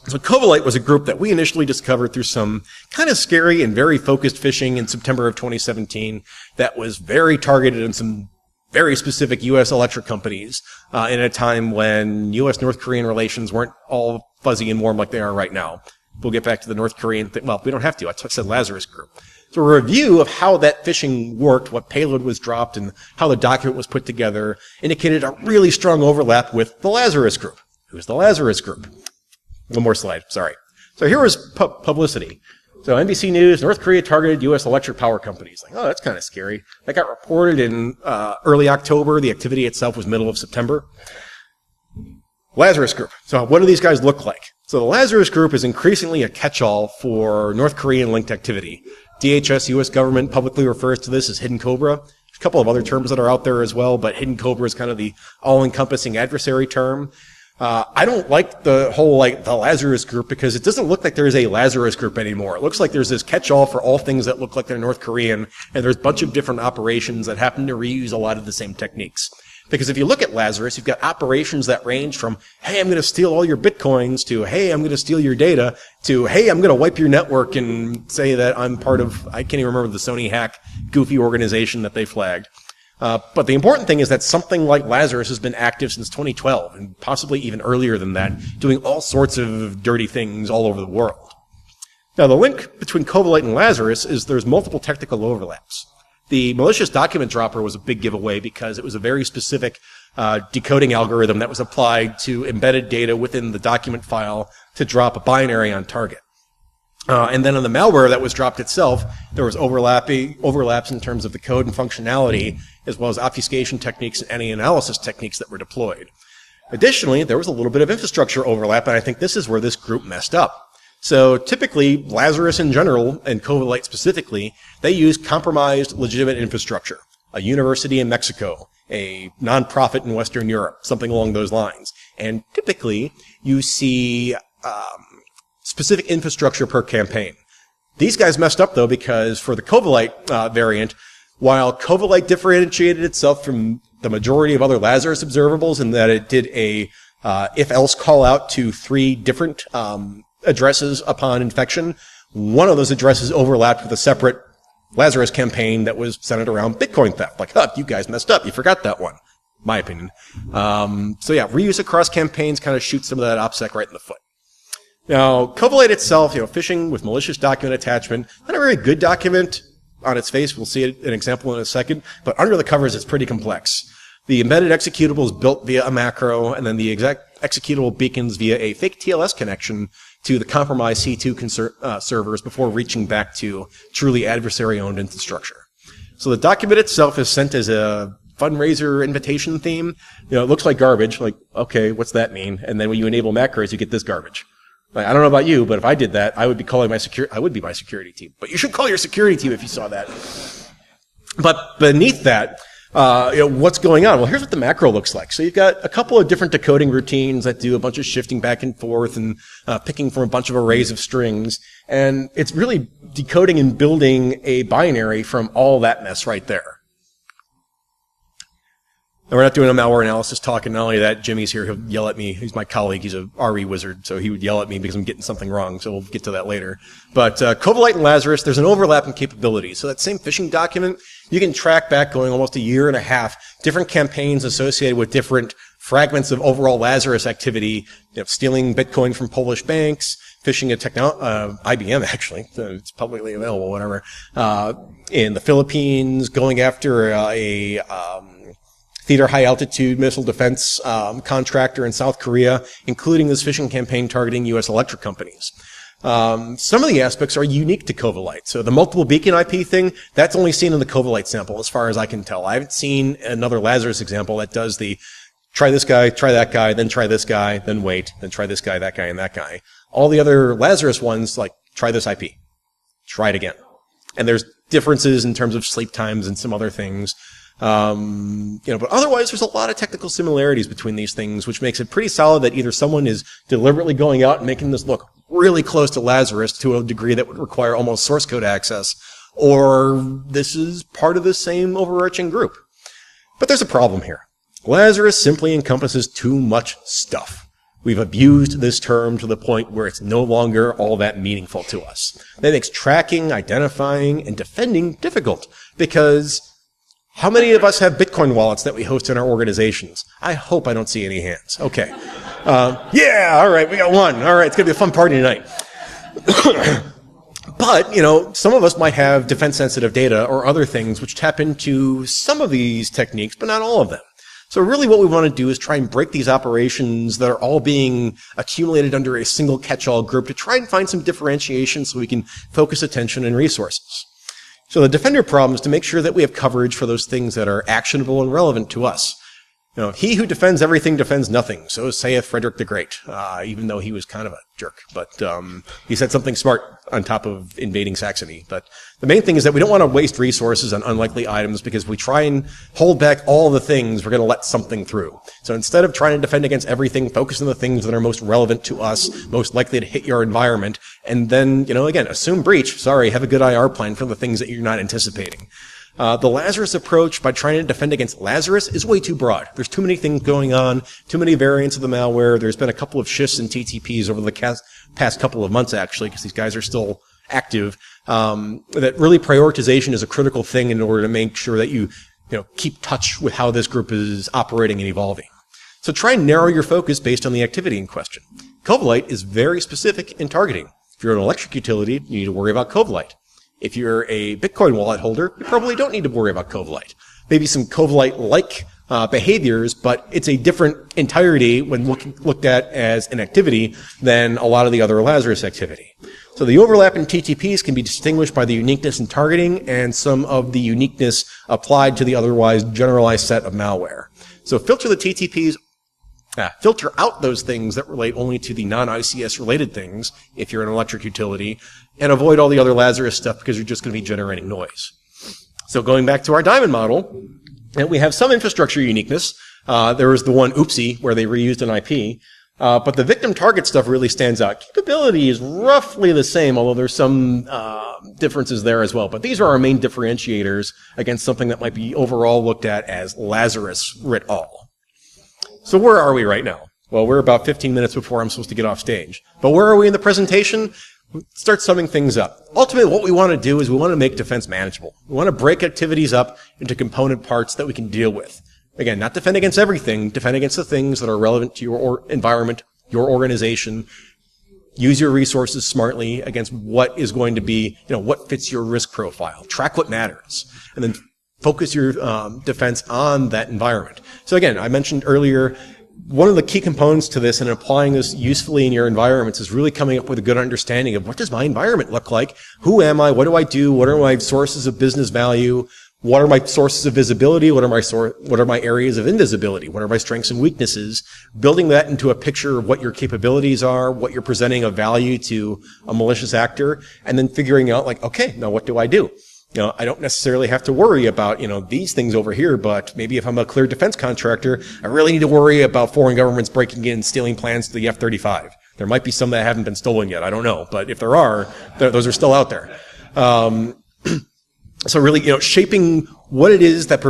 Speaker 1: So COVELLITE was a group that we initially discovered through some kind of scary and very focused phishing in September of 2017 that was very targeted in some very specific U.S. electric companies in a time when U.S.-North Korean relations weren't all fuzzy and warm like they are right now. We'll get back to the North Korean thing. Well, we don't have to. I said LAZARUS group. So a review of how that phishing worked, what payload was dropped, and how the document was put together indicated a really strong overlap with the LAZARUS group. Who's the LAZARUS group? One more slide, sorry. So here was publicity. So NBC News, North Korea targeted U.S. electric power companies. Like, oh, that's kind of scary. That got reported in early October. The activity itself was middle of September. LAZARUS group. So what do these guys look like? So the LAZARUS group is increasingly a catch-all for North Korean-linked activity. DHS, U.S. government, publicly refers to this as Hidden Cobra. There's a couple of other terms that are out there as well, but Hidden Cobra is kind of the all-encompassing adversary term. I don't like the whole, the LAZARUS group because it doesn't look like there's a LAZARUS group anymore. It looks like there's this catch-all for all things that look like they're North Korean, and there's a bunch of different operations that happen to reuse a lot of the same techniques. Because if you look at LAZARUS, you've got operations that range from, hey, I'm going to steal all your bitcoins, to, hey, I'm going to steal your data, to, hey, I'm going to wipe your network and say that I'm part of, I can't even remember the Sony hack goofy organization that they flagged. But the important thing is that something like LAZARUS has been active since 2012, and possibly even earlier than that, doing all sorts of dirty things all over the world. Now, the link between COVELLITE and LAZARUS is there's multiple technical overlaps. The malicious document dropper was a big giveaway because it was a very specific decoding algorithm that was applied to embedded data within the document file to drop a binary on target. And then on the malware that was dropped itself, there was overlaps in terms of the code and functionality, as well as obfuscation techniques and any analysis techniques that were deployed. Additionally, there was a little bit of infrastructure overlap, and I think this is where this group messed up. So typically, LAZARUS in general, and COVELLITE specifically, they use compromised legitimate infrastructure. A university in Mexico, a nonprofit in Western Europe, something along those lines. And typically, you see specific infrastructure per campaign. These guys messed up, though, because for the COVELLITE variant, while COVELLITE differentiated itself from the majority of other LAZARUS observables in that it did a if-else call-out to 3 different addresses upon infection, one of those addresses overlapped with a separate LAZARUS campaign that was centered around Bitcoin theft. Like, huh, you guys messed up. You forgot that one. My opinion. So yeah, reuse across campaigns kind of shoots some of that OPSEC right in the foot. Now, COVELLITE itself, phishing with malicious document attachment, not a very good document on its face. We'll see an example in a second, but under the covers, it's pretty complex. The embedded executable is built via a macro, and then the exact executable beacons via a fake TLS connection to the compromised C2 servers before reaching back to truly adversary-owned infrastructure. So the document itself is sent as a fundraiser invitation theme. It looks like garbage. Like, okay, what's that mean? And then when you enable macros, you get this garbage. Like, I don't know about you, but if I did that, I would be calling my security team. But you should call your security team if you saw that. But beneath that, what's going on? Well, here's what the macro looks like. So you've got a couple of different decoding routines that do a bunch of shifting back and forth and picking from a bunch of arrays of strings. And it's really decoding and building a binary from all that mess right there. And we're not doing a malware analysis talk, and not only that, Jimmy's here, he'll yell at me. He's my colleague, he's a RE wizard, so he would yell at me because I'm getting something wrong, so we'll get to that later. But COVELLITE and LAZARUS, there's an overlap in capabilities. So that same phishing document, you can track back going almost a year and a half, different campaigns associated with different fragments of overall Lazarus activity, stealing Bitcoin from Polish banks, phishing IBM actually, so it's publicly available, whatever, in the Philippines, going after a theater high-altitude missile defense contractor in South Korea, including this phishing campaign targeting U.S. electric companies. Some of the aspects are unique to COVELLITE. So the multiple beacon IP thing, that's only seen in the COVELLITE sample, as far as I can tell. I haven't seen another Lazarus example that does the try this guy, try that guy, then try this guy, then wait, then try this guy, that guy, and that guy. All the other Lazarus ones, like, try this IP. Try it again. And there's differences in terms of sleep times and some other things. But otherwise there's a lot of technical similarities between these things, which makes it pretty solid that either someone is deliberately going out and making this look really close to Lazarus to a degree that would require almost source code access, or this is part of the same overarching group. But there's a problem here. Lazarus simply encompasses too much stuff. We've abused this term to the point where it's no longer all that meaningful to us. That makes tracking, identifying, and defending difficult, because how many of us have Bitcoin wallets that we host in our organizations? I hope I don't see any hands. Okay. Yeah, all right, we got one. All right, it's going to be a fun party tonight. But, some of us might have defense-sensitive data or other things which tap into some of these techniques, but not all of them. So really what we want to do is try and break these operations that are all being accumulated under a single catch-all group to try and find some differentiation so we can focus attention and resources. So the defender problem is to make sure that we have coverage for those things that are actionable and relevant to us. He who defends everything defends nothing, so saith Frederick the Great, even though he was kind of a jerk. But he said something smart on top of invading Saxony. But the main thing is that we don't want to waste resources on unlikely items, because if we try and hold back all the things, we're going to let something through. So instead of trying to defend against everything, focus on the things that are most relevant to us, most likely to hit your environment, and then, again, assume breach. Sorry, have a good IR plan for the things that you're not anticipating. The Lazarus approach, by trying to defend against Lazarus, is way too broad. There's too many things going on, too many variants of the malware. There's been a couple of shifts in TTPs over the past couple of months, actually, because these guys are still active. That really prioritization is a critical thing in order to make sure that you keep touch with how this group is operating and evolving. So try and narrow your focus based on the activity in question. COVELLITE is very specific in targeting. If you're an electric utility, you need to worry about COVELLITE. If you're a Bitcoin wallet holder, you probably don't need to worry about COVELLITE. Maybe some COVELLITE-like behaviors, but it's a different entirety when looked at as an activity than a lot of the other Lazarus activity. So the overlap in TTPs can be distinguished by the uniqueness in targeting and some of the uniqueness applied to the otherwise generalized set of malware. So filter the TTPs. Filter out those things that relate only to the non-ICS related things if you're an electric utility, and avoid all the other Lazarus stuff because you're just going to be generating noise. So going back to our diamond model, and we have some infrastructure uniqueness. There was the one oopsie where they reused an IP, but the victim target stuff really stands out. Capability is roughly the same, although there's some differences there as well. But these are our main differentiators against something that might be overall looked at as Lazarus writ all. So where are we right now? Well, we're about 15 minutes before I'm supposed to get off stage. But where are we in the presentation? Start summing things up. Ultimately, what we want to do is we want to make defense manageable. We want to break activities up into component parts that we can deal with. Again, not defend against everything, defend against the things that are relevant to your environment, your organization. Use your resources smartly against what is going to be, what fits your risk profile. Track what matters. And then focus your defense on that environment. So again, I mentioned earlier, one of the key components to this and applying this usefully in your environments is really coming up with a good understanding of what does my environment look like? Who am I? What do I do? What are my sources of business value? What are my sources of visibility? What are my areas of invisibility? What are my strengths and weaknesses? Building that into a picture of what your capabilities are, what you're presenting of value to a malicious actor, and then figuring out okay, now what do I do? I don't necessarily have to worry about, these things over here, but maybe if I'm a clear defense contractor, I really need to worry about foreign governments breaking in and stealing plans to the F-35. There might be some that haven't been stolen yet. I don't know. But if there are, those are still out there. So really, shaping what it is that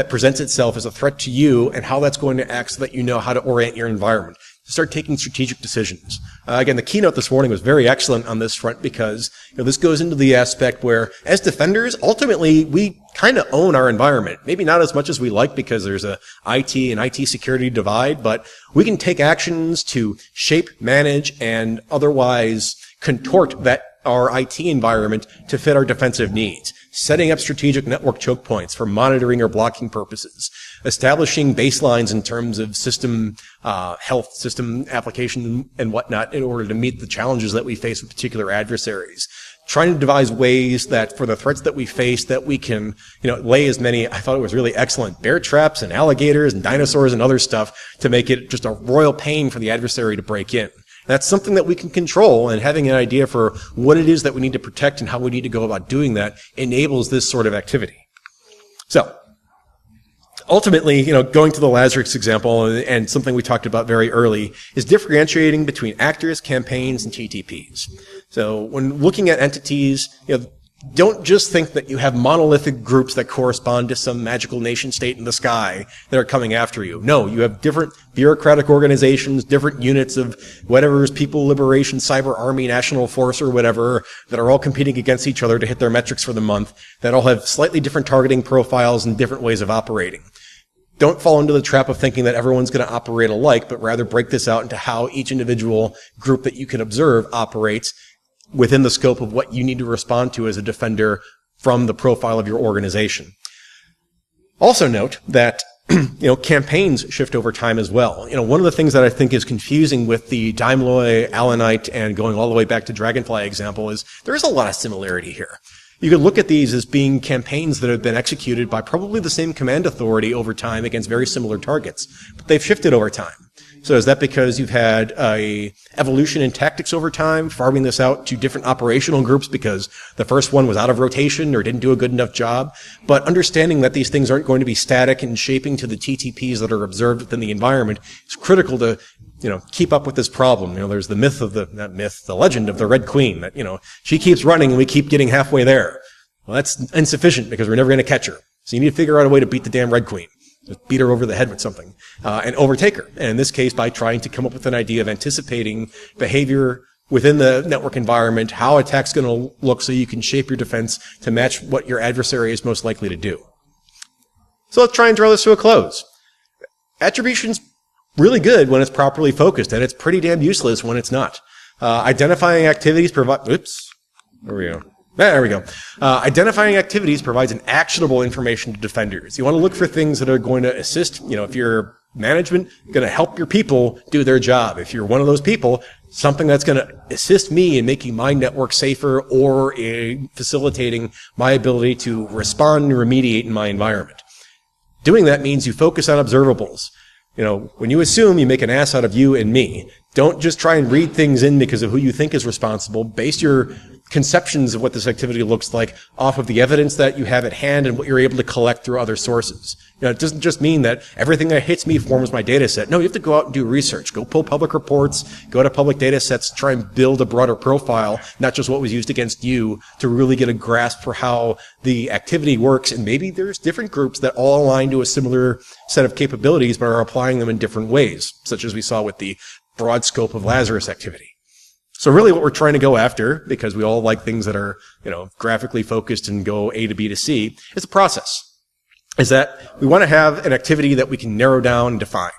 Speaker 1: presents itself as a threat to you and how that's going to act so that you know how to orient your environment. to start taking strategic decisions. Again, the keynote this morning was very excellent on this front because this goes into the aspect where, as defenders, ultimately we kind of own our environment. Maybe not as much as we like because there's a IT and IT security divide, but we can take actions to shape, manage, and otherwise contort our IT environment to fit our defensive needs, setting up strategic network choke points for monitoring or blocking purposes, establishing baselines in terms of system health, system application, and whatnot in order to meet the challenges that we face with particular adversaries. Trying to devise ways that for the threats that we face that we can, lay as many, I thought it was really excellent, bear traps and alligators and dinosaurs and other stuff to make it just a royal pain for the adversary to break in. That's something that we can control, and having an idea for what it is that we need to protect and how we need to go about doing that enables this sort of activity. So, ultimately, going to the LAZARUS example, and something we talked about very early, is differentiating between actors, campaigns, and TTPs. So, when looking at entities, don't just think that you have monolithic groups that correspond to some magical nation state in the sky that are coming after you. No, you have different bureaucratic organizations, different units of whatever is People Liberation, Cyber Army, National Force, or whatever, that are all competing against each other to hit their metrics for the month, that all have slightly different targeting profiles and different ways of operating. Don't fall into the trap of thinking that everyone's going to operate alike, but rather break this out into how each individual group that you can observe operates within the scope of what you need to respond to as a defender from the profile of your organization. Also note that, campaigns shift over time as well. One of the things that I think is confusing with the Daimler, ALLANITE, and going all the way back to Dragonfly example is there is a lot of similarity here. You could look at these as being campaigns that have been executed by probably the same command authority over time against very similar targets, but they've shifted over time. So is that because you've had a evolution in tactics over time, farming this out to different operational groups because the first one was out of rotation or didn't do a good enough job? But understanding that these things aren't going to be static and shaping to the TTPs that are observed within the environment is critical to, keep up with this problem. There's the the legend of the Red Queen that, she keeps running and we keep getting halfway there. Well, that's insufficient because we're never going to catch her. So you need to figure out a way to beat the damn Red Queen. Just beat her over the head with something, and overtake her. And in this case, by trying to come up with an idea of anticipating behavior within the network environment, how attack's going to look so you can shape your defense to match what your adversary is most likely to do. So let's try and draw this to a close. Attribution's really good when it's properly focused, and it's pretty damn useless when it's not. Identifying activities provide... Oops. There we go. Identifying activities provides an actionable information to defenders. You want to look for things that are going to assist, if you're management, going to help your people do their job. If you're one of those people, something that's going to assist me in making my network safer or in facilitating my ability to respond and remediate in my environment. Doing that means you focus on observables. When you assume, you make an ass out of you and me. Don't just try and read things in because of who you think is responsible. Base your conceptions of what this activity looks like off of the evidence that you have at hand and what you're able to collect through other sources. It doesn't just mean that everything that hits me forms my data set. No, you have to go out and do research. Go pull public reports, go to public data sets, try and build a broader profile, not just what was used against you, to really get a grasp for how the activity works. And maybe there's different groups that all align to a similar set of capabilities but are applying them in different ways, such as we saw with the broad scope of LAZARUS activity. So really what we're trying to go after, because we all like things that are, graphically focused and go A to B to C, is a process. Is that we want to have an activity that we can narrow down and define.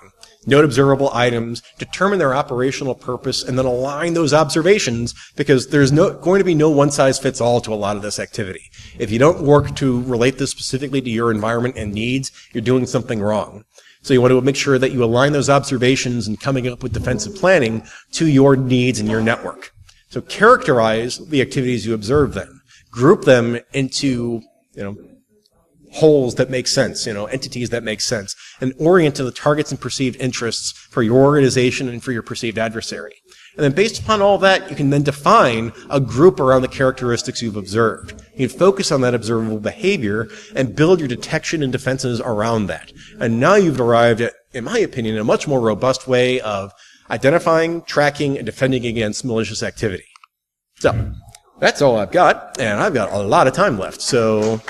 Speaker 1: Note observable items, determine their operational purpose, and then align those observations, because there's going to be no one-size-fits-all to a lot of this activity. If you don't work to relate this specifically to your environment and needs, you're doing something wrong. So you want to make sure that you align those observations and coming up with defensive planning to your needs and your network. So characterize the activities you observe then. Group them into, holes that make sense, entities that make sense, and orient to the targets and perceived interests for your organization and for your perceived adversary. And then based upon all that, you can then define a group around the characteristics you've observed. You can focus on that observable behavior and build your detection and defenses around that. And now you've arrived at, in my opinion, a much more robust way of identifying, tracking, and defending against malicious activity. So, that's all I've got, and I've got a lot of time left, so...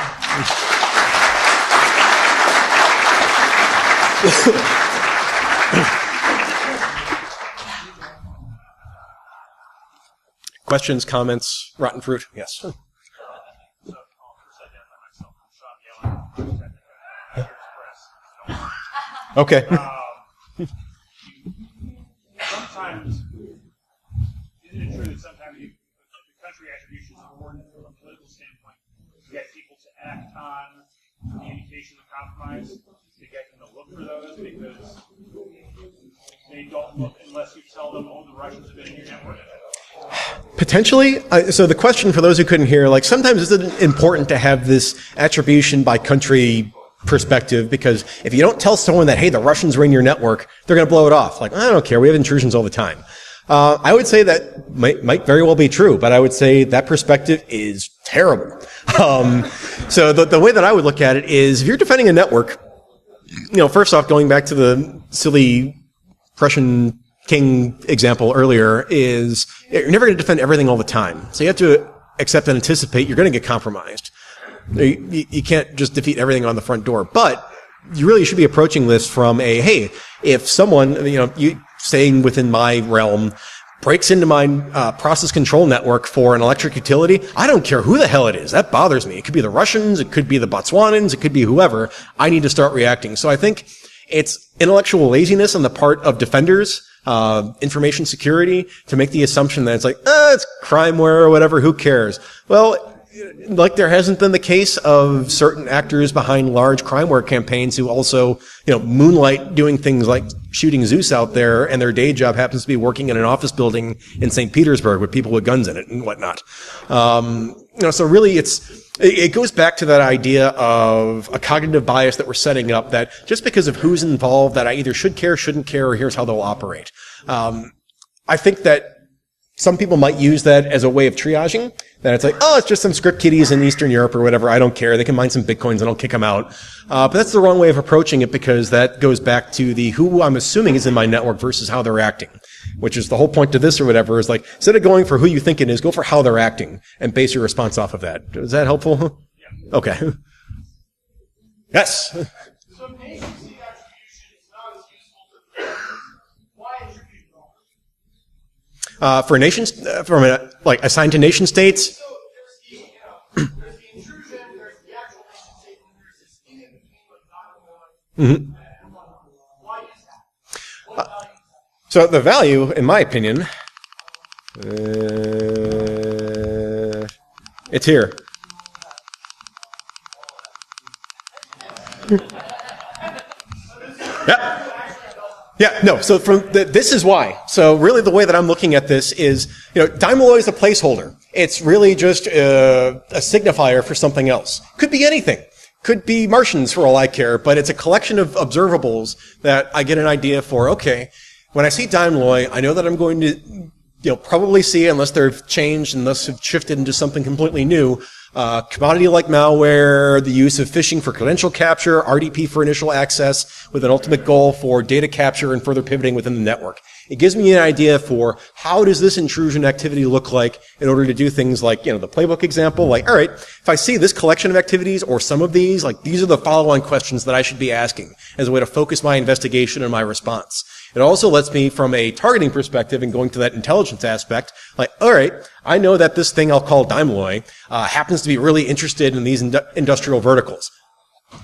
Speaker 1: questions, comments, rotten fruit? Yes. Okay.
Speaker 2: Sometimes, isn't it true that sometimes the country attribution is important from a political standpoint to get people to act on the indication of compromise, to get them to look for those because they don't look unless you tell them, oh, the Russians have been in your network?
Speaker 1: Potentially. So the question for those who couldn't hear, like sometimes is it important to have this attribution by country perspective, because if you don't tell someone that, hey, the Russians are in your network, they're going to blow it off. Like, I don't care. We have intrusions all the time. I would say that might very well be true, but I would say that perspective is terrible. So the way that I would look at it is if you're defending a network, first off, going back to the silly Prussian king example earlier, is you're never going to defend everything all the time. So you have to accept and anticipate you're going to get compromised. You can't just defeat everything on the front door, but you really should be approaching this from a, hey, if someone, you staying within my realm, breaks into my process control network for an electric utility, I don't care who the hell it is. That bothers me. It could be the Russians. It could be the Botswanans. It could be whoever. I need to start reacting. So I think it's intellectual laziness on the part of defenders, information security, to make the assumption that it's like, it's crimeware or whatever. Who cares? Well, like there hasn't been the case of certain actors behind large crimeware campaigns who also, moonlight doing things like shooting Zeus out there, and their day job happens to be working in an office building in St. Petersburg with people with guns in it and whatnot. So really it goes back to that idea of a cognitive bias that we're setting up, that just because of who's involved, that I either should care, shouldn't care, or here's how they'll operate. I think that some people might use that as a way of triaging, that it's like, oh, it's just some script kiddies in Eastern Europe or whatever. I don't care. They can mine some bitcoins and I'll kick them out. But that's the wrong way of approaching it, because that goes back to the who I'm assuming is in my network versus how they're acting, which is the whole point to this or whatever, is like, instead of going for who you think it is, go for how they're acting and base your response off of that. Is that helpful? Yeah. Okay. Yes.
Speaker 3: So nation state attribution is not as useful for why attribute
Speaker 1: for nations, assigned to nation states.
Speaker 3: So there's the intrusion, there's the actual nation state, and there's this thing in between, but not
Speaker 1: Mm-hmm.
Speaker 3: Why is that? What value is that?
Speaker 1: So the value, in my opinion, it's here. Yeah. Yeah, no, so this is why. So really the way that I'm looking at this is, Daimler is a placeholder. It's really just a signifier for something else. Could be anything. Could be Martians for all I care, but it's a collection of observables that I get an idea for, okay, when I see Daimler, I know that I'm going to, probably see, unless they've changed, unless they've shifted into something completely new, commodity like malware, the use of phishing for credential capture, RDP for initial access, with an ultimate goal for data capture and further pivoting within the network. It gives me an idea for how does this intrusion activity look like in order to do things like, the playbook example, like, all right, if I see this collection of activities or some of these, like, these are the follow-on questions that I should be asking as a way to focus my investigation and my response. It also lets me, from a targeting perspective and going to that intelligence aspect, like, all right, I know that this thing I'll call Daimler happens to be really interested in these industrial verticals.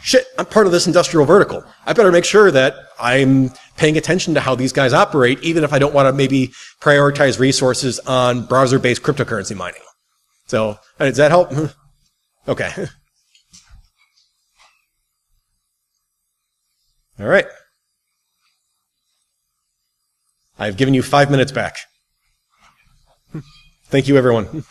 Speaker 1: Shit, I'm part of this industrial vertical. I better make sure that I'm paying attention to how these guys operate, even if I don't want to maybe prioritize resources on browser-based cryptocurrency mining. So, does that help? Okay. All right. I've given you 5 minutes back. Thank you, everyone.